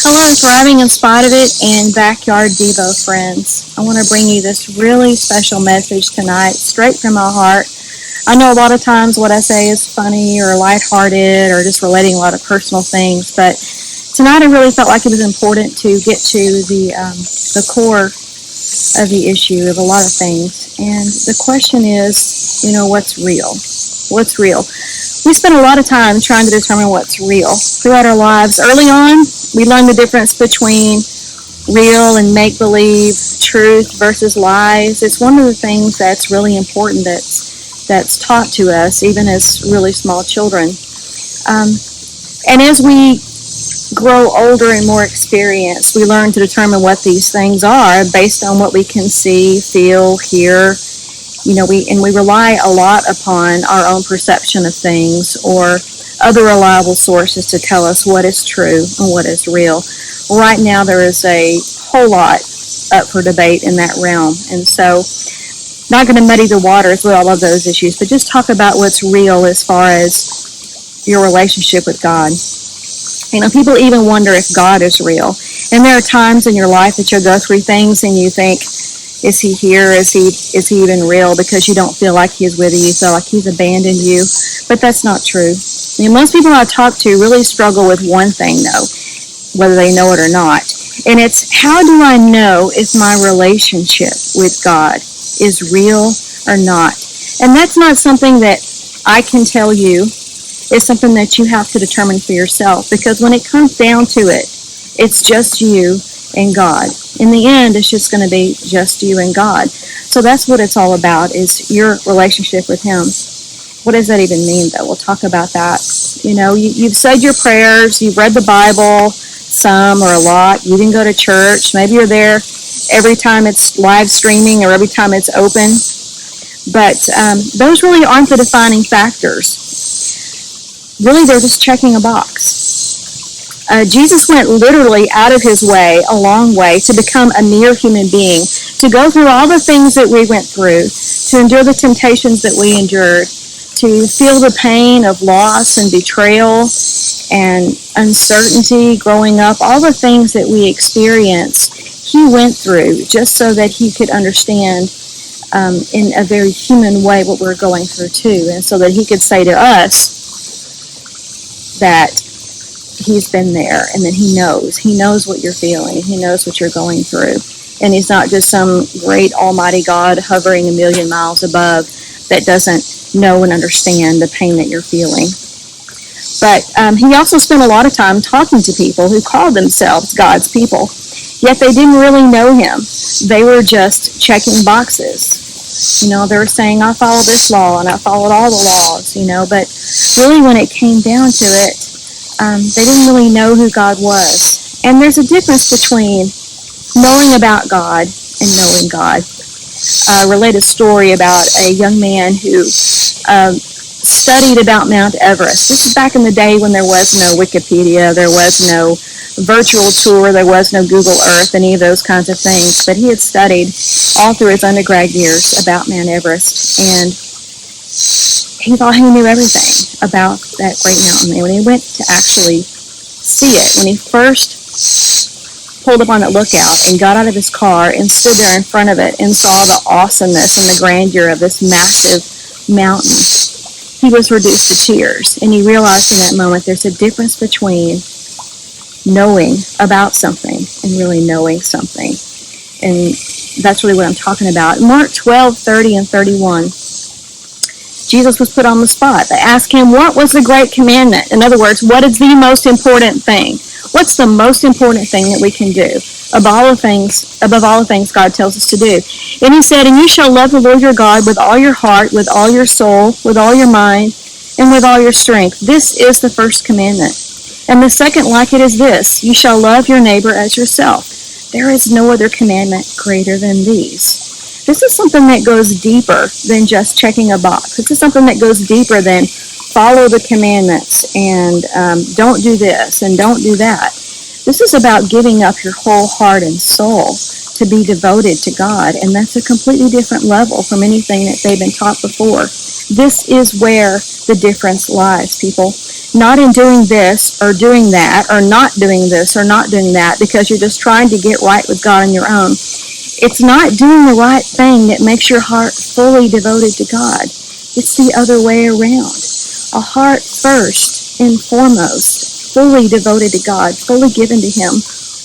Hello, Thriving in Spite of It and Backyard Devo friends. I want to bring you this really special message tonight, straight from my heart. I know a lot of times what I say is funny or lighthearted or just relating a lot of personal things, but tonight I really felt like it was important to get to the core of the issue of a lot of things. And the question is, what's real? What's real? We spend a lot of time trying to determine what's real throughout our lives. Early on, we learn the difference between real and make-believe, truth versus lies. It's one of the things that's really important that's taught to us, even as really small children. And as we grow older and more experienced, we learn to determine what these things are based on what we can see, feel, hear. We rely a lot upon our own perception of things or other reliable sources to tell us what is true and what is real. Right now, there is a whole lot up for debate in that realm. And so, not going to muddy the waters with all of those issues, but just talk about what's real as far as your relationship with God. People even wonder if God is real. And there are times in your life that you'll go through things and you think, is he here? Is he even real? Because you don't feel like he's with you. You feel like he's abandoned you. But that's not true. Most people I talk to really struggle with one thing, though, whether they know it or not. And it's, how do I know if my relationship with God is real or not? And that's not something that I can tell you. It's something that you have to determine for yourself. Because when it comes down to it, it's just you and God. In the end, it's just going to be just you and God. So that's what it's all about, is your relationship with Him. What does that even mean, though? We'll talk about that. You've said your prayers, you've read the Bible, some or a lot. You didn't go to church. Maybe you're there every time it's live streaming or every time it's open. But those really aren't the defining factors. Really, they're just checking a box. Jesus went literally out of his way, a long way, to become a mere human being, to go through all the things that we went through, to endure the temptations that we endured, to feel the pain of loss and betrayal and uncertainty growing up, all the things that we experience, he went through just so that he could understand in a very human way what we're going through too, and so that he could say to us that he's been there, and that he knows what you're feeling, he knows what you're going through, and he's not just some great almighty God hovering a million miles above that doesn't know and understand the pain that you're feeling. But he also spent a lot of time talking to people who called themselves God's people, yet they didn't really know him. They were just checking boxes. They were saying, I follow this law, and I followed all the laws, but really when it came down to it, they didn't really know who God was. And there's a difference between knowing about God and knowing God. I relate a story about a young man who studied about Mount Everest. This is back in the day when there was no Wikipedia, there was no virtual tour, there was no Google Earth, any of those kinds of things. But he had studied all through his undergrad years about Mount Everest, and he thought he knew everything about that great mountain. And when he went to actually see it, when he first pulled up on that lookout and got out of his car and stood there in front of it and saw the awesomeness and the grandeur of this massive mountain, he was reduced to tears. And he realized in that moment there's a difference between knowing about something and really knowing something. And that's really what I'm talking about. Mark 12:30 and 31. Jesus was put on the spot. They asked him, what was the great commandment? In other words, what is the most important thing? What's the most important thing that we can do above all the things God tells us to do? And he said, and you shall love the Lord your God with all your heart, with all your soul, with all your mind, and with all your strength. This is the first commandment. And the second like it is this, you shall love your neighbor as yourself. There is no other commandment greater than these. This is something that goes deeper than just checking a box. This is something that goes deeper than follow the commandments and don't do this and don't do that. This is about giving up your whole heart and soul to be devoted to God, and that's a completely different level from anything that they've been taught before. This is where the difference lies, people. Not in doing this or doing that or not doing this or not doing that because you're just trying to get right with God on your own. It's not doing the right thing that makes your heart fully devoted to God. It's the other way around. A heart first and foremost, fully devoted to God, fully given to Him,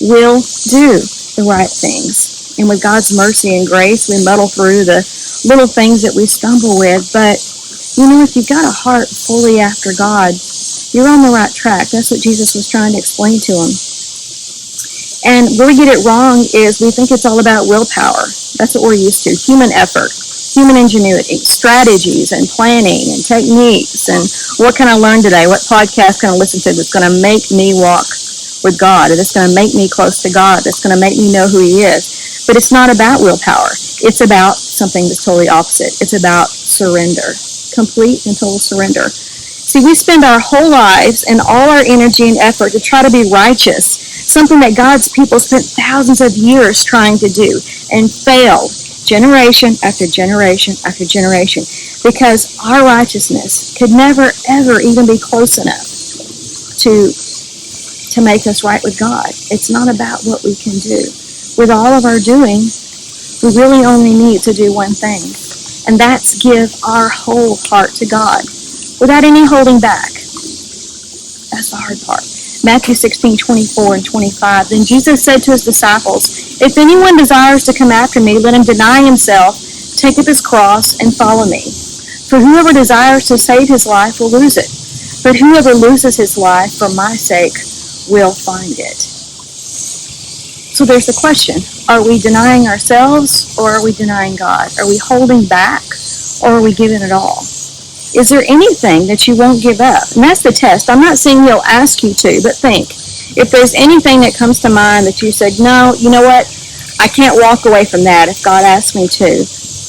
will do the right things. And with God's mercy and grace, we muddle through the little things that we stumble with. But, if you've got a heart fully after God, you're on the right track. That's what Jesus was trying to explain to him. And where we get it wrong is we think it's all about willpower. That's what we're used to. Human effort, human ingenuity, strategies and planning and techniques. And what can I learn today? What podcast can I listen to that's going to make me walk with God, or that's going to make me close to God, that's going to make me know who He is? But it's not about willpower. It's about something that's totally opposite. It's about surrender, complete and total surrender. See, we spend our whole lives and all our energy and effort to try to be righteous, something that God's people spent thousands of years trying to do and failed generation after generation after generation, because our righteousness could never, ever even be close enough to make us right with God. It's not about what we can do. With all of our doing, we really only need to do one thing, and that's give our whole heart to God without any holding back. That's the hard part. Matthew 16:24 and 25. Then Jesus said to His disciples, "If anyone desires to come after me, let him deny himself, take up his cross, and follow me. For whoever desires to save his life will lose it. But whoever loses his life for my sake will find it." So there's the question. Are we denying ourselves, or are we denying God? Are we holding back, or are we giving it all? Is there anything that you won't give up? And that's the test. I'm not saying He'll ask you to, but think. If there's anything that comes to mind that you said, no, you know what? I can't walk away from that if God asks me to.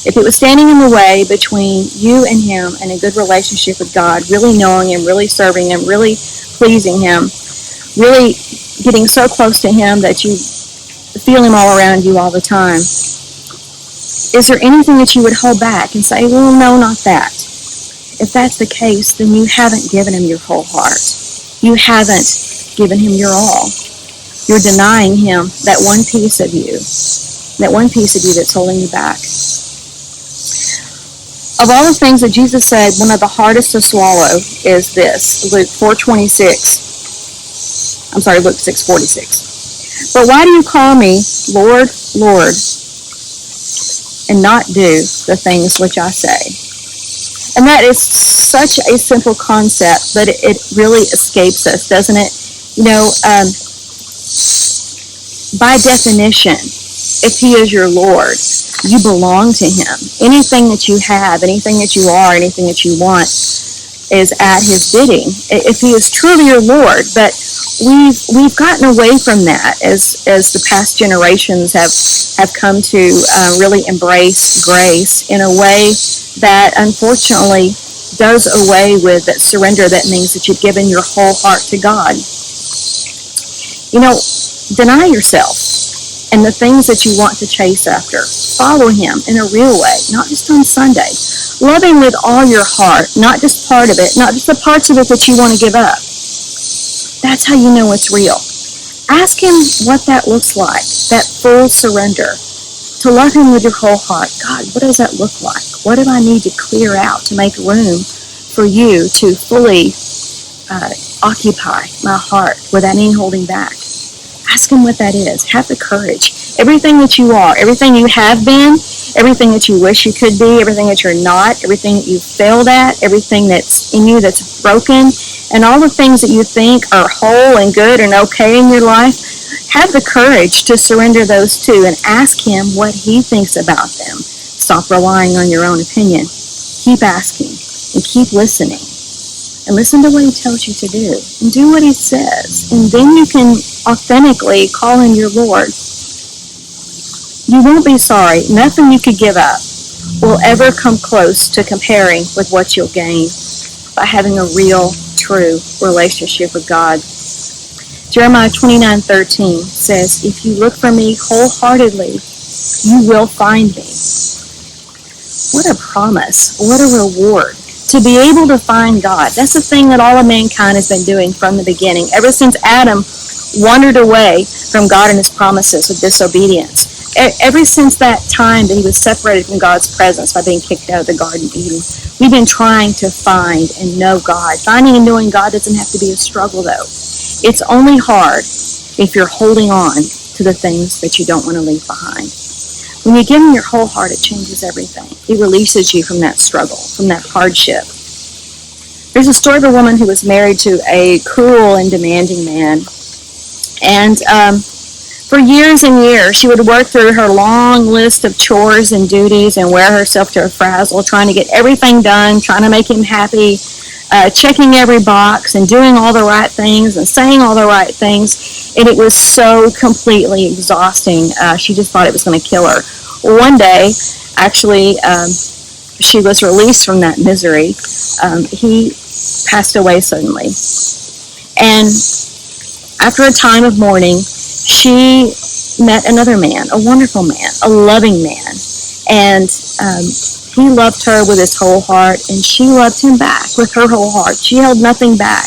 If it was standing in the way between you and Him and a good relationship with God, really knowing Him, really serving Him, really pleasing Him, really getting so close to Him that you feel Him all around you all the time, is there anything that you would hold back and say, well, no, not that? If that's the case, then you haven't given Him your whole heart. You haven't given Him your all. You're denying Him that one piece of you that's holding you back. Of all the things that Jesus said, one of the hardest to swallow is this, Luke 6:46. But why do you call me Lord, Lord, and not do the things which I say? And that is such a simple concept, but it really escapes us, doesn't it? By definition, if He is your Lord, you belong to Him. Anything that you have, anything that you are, anything that you want is at His bidding, if He is truly your Lord. But we've gotten away from that as the past generations have come to really embrace grace in a way that unfortunately does away with that surrender. That means that you've given your whole heart to God. Deny yourself and the things that you want to chase after. Follow Him in a real way, not just on Sunday. Love Him with all your heart, not just part of it, not just the parts of it that you want to give up. That's how you know it's real. Ask Him what that looks like, that full surrender. To love Him with your whole heart. God, what does that look like? What do I need to clear out to make room for you to fully occupy my heart without any holding back? Ask Him what that is. Have the courage. Everything that you are, everything you have been, everything that you wish you could be, everything that you're not, everything that you've failed at, everything that's in you that's broken, and all the things that you think are whole and good and okay in your life, have the courage to surrender those too and ask Him what He thinks about them. Stop relying on your own opinion. Keep asking and keep listening. And listen to what He tells you to do. And do what He says. And then you can authentically call Him your Lord. You won't be sorry. Nothing you could give up will ever come close to comparing with what you'll gain by having a real, true relationship with God. Jeremiah 29:13 says, "If you look for me wholeheartedly, you will find me." What a promise. What a reward. to be able to find God. That's the thing that all of mankind has been doing from the beginning. Ever since Adam wandered away from God and his promises with disobedience. Ever since that time that he was separated from God's presence by being kicked out of the Garden of Eden, we've been trying to find and know God. Finding and knowing God doesn't have to be a struggle, though. It's only hard if you're holding on to the things that you don't want to leave behind. When you give him your whole heart, it changes everything. It releases you from that struggle, from that hardship. There's a story of a woman who was married to a cruel and demanding man. And for years and years, she would work through her long list of chores and duties and wear herself to a frazzle, trying to get everything done, trying to make him happy, checking every box and doing all the right things and saying all the right things. And it was so completely exhausting. She just thought it was going to kill her. Well, one day, actually, she was released from that misery. He passed away suddenly. And after a time of mourning, she met another man, a wonderful man, a loving man. And he loved her with his whole heart, and she loved him back with her whole heart. She held nothing back.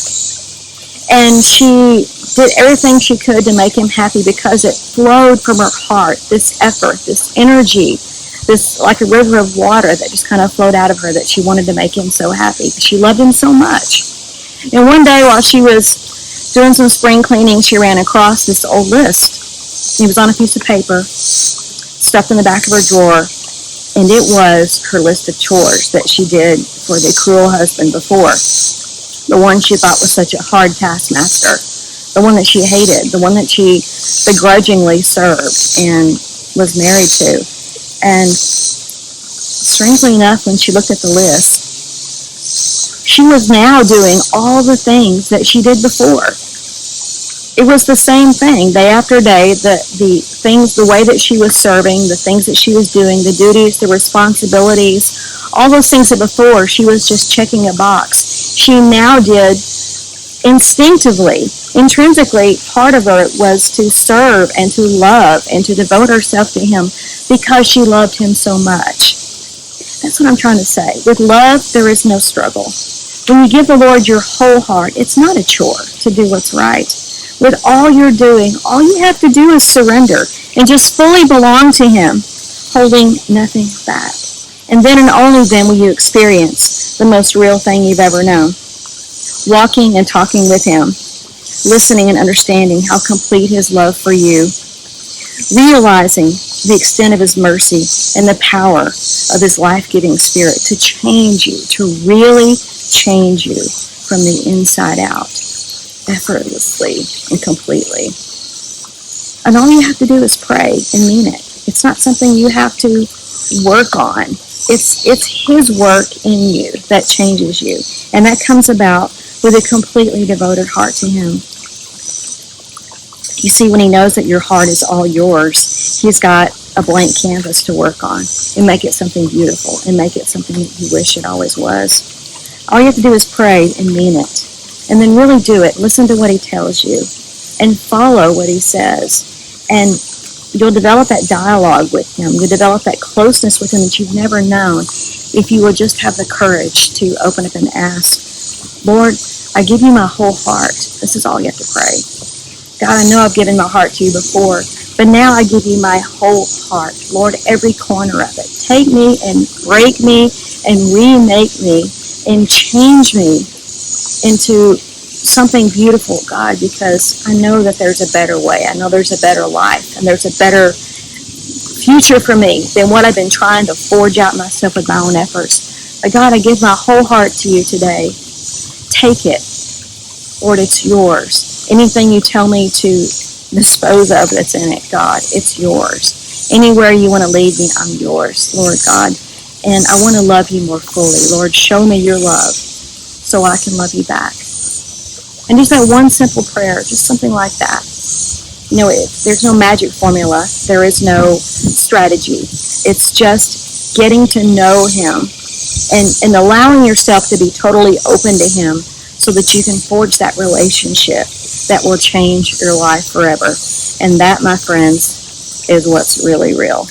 And she did everything she could to make him happy because it flowed from her heart, this effort, this energy, this like a river of water that just kind of flowed out of her, that she wanted to make him so happy. She loved him so much. And one day while she was doing some spring cleaning, she ran across this old list. It was on a piece of paper, stuffed in the back of her drawer, and it was her list of chores that she did for the cruel husband before. The one she thought was such a hard taskmaster, the one that she hated, the one that she begrudgingly served and was married to. And strangely enough, when she looked at the list, she was now doing all the things that she did before. It was the same thing day after day, the things, the way that she was serving, the things that she was doing, the duties, the responsibilities, all those things that before she was just checking a box. She now did instinctively, intrinsically. Part of her was to serve and to love and to devote herself to him because she loved him so much. That's what I'm trying to say. With love, there is no struggle. When you give the Lord your whole heart, it's not a chore to do what's right. With all you're doing, all you have to do is surrender and just fully belong to him, holding nothing back. And then and only then will you experience the most real thing you've ever known. Walking and talking with him, listening and understanding how complete his love for you, realizing the extent of his mercy and the power of his life-giving spirit to change you, to really change you from the inside out, effortlessly and completely. And all you have to do is pray and mean it. It's not something you have to work on. It's his work in you that changes you. And that comes about with a completely devoted heart to him. You see, when he knows that your heart is all yours, he's got a blank canvas to work on and make it something beautiful and make it something that you wish it always was. All you have to do is pray and mean it. And then really do it. Listen to what he tells you and follow what he says. And you'll develop that dialogue with him. You'll develop that closeness with him that you've never known if you will just have the courage to open up and ask, Lord, I give you my whole heart. This is all you have to pray. God, I know I've given my heart to you before, but now I give you my whole heart. Lord, every corner of it. Take me and break me and remake me and change me into something beautiful, God, because I know that there's a better way. I know there's a better life, and there's a better future for me than what I've been trying to forge out myself with my own efforts. But God, I give my whole heart to you today. Take it. Lord, it's yours. Anything you tell me to dispose of that's in it, God, it's yours. Anywhere you want to lead me, I'm yours, Lord God. And I want to love you more fully. Lord, show me your love so I can love you back. And just that one simple prayer, just something like that. You know, there's no magic formula. There is no strategy. It's just getting to know him and allowing yourself to be totally open to him so that you can forge that relationship that will change your life forever. And that, my friends, is what's really real.